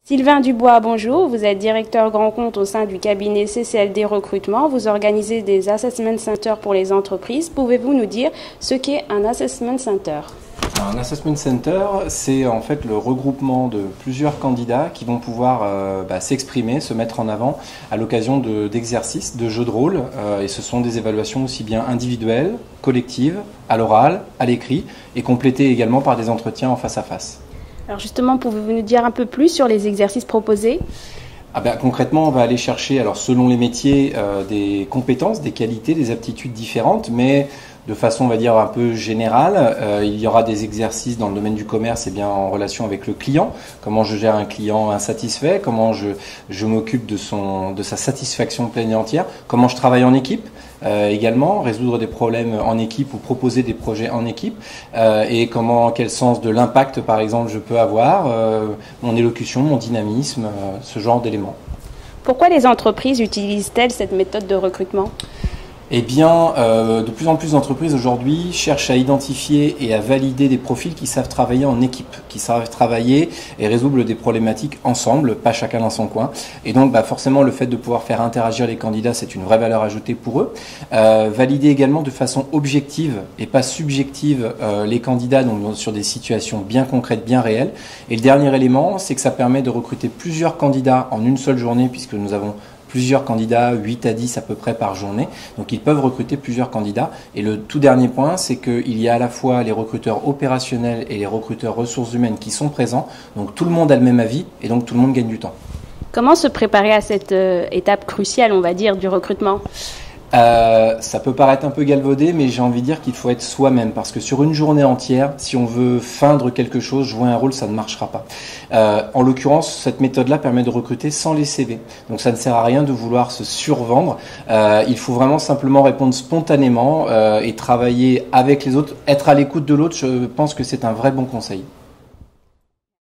Sylvain Dubois, bonjour. Vous êtes directeur grand compte au sein du cabinet CCLD Recrutement. Vous organisez des assessment centers pour les entreprises. Pouvez-vous nous dire ce qu'est un assessment center? Un assessment center, c'est en fait le regroupement de plusieurs candidats qui vont pouvoir s'exprimer, se mettre en avant à l'occasion d'exercices, de jeux de rôle. Et ce sont des évaluations aussi bien individuelles, collectives, à l'oral, à l'écrit, et complétées également par des entretiens en face à face. Alors justement, pouvez-vous nous dire un peu plus sur les exercices proposés? Concrètement, on va aller chercher, alors selon les métiers, des compétences, des qualités, des aptitudes différentes, mais de façon, on va dire, un peu générale. Il y aura des exercices dans le domaine du commerce, en relation avec le client. Comment je gère un client insatisfait, comment je m'occupe de sa satisfaction pleine et entière, comment je travaille en équipe. Également, résoudre des problèmes en équipe ou proposer des projets en équipe, et quel sens de l'impact, par exemple, je peux avoir, mon élocution, mon dynamisme, ce genre d'éléments. Pourquoi les entreprises utilisent-elles cette méthode de recrutement ? De plus en plus d'entreprises aujourd'hui cherchent à identifier et à valider des profils qui savent travailler en équipe, qui savent travailler et résoudre des problématiques ensemble, pas chacun dans son coin. Et donc, forcément, le fait de pouvoir faire interagir les candidats, c'est une vraie valeur ajoutée pour eux. Valider également de façon objective et pas subjective les candidats, donc sur des situations bien concrètes, bien réelles. Et le dernier élément, c'est que ça permet de recruter plusieurs candidats en une seule journée, puisque nous avons plusieurs candidats, 8 à 10 à peu près par journée. Donc ils peuvent recruter plusieurs candidats. Et le tout dernier point, c'est qu'il y a à la fois les recruteurs opérationnels et les recruteurs ressources humaines qui sont présents. Donc tout le monde a le même avis et donc tout le monde gagne du temps. Comment se préparer à cette étape cruciale, on va dire, du recrutement ? Ça peut paraître un peu galvaudé, mais j'ai envie de dire qu'il faut être soi-même, parce que sur une journée entière, si on veut feindre quelque chose, jouer un rôle, ça ne marchera pas. En l'occurrence, cette méthode-là permet de recruter sans les CV, donc ça ne sert à rien de vouloir se survendre. Il faut vraiment simplement répondre spontanément et travailler avec les autres, être à l'écoute de l'autre. Je pense que c'est un vrai bon conseil.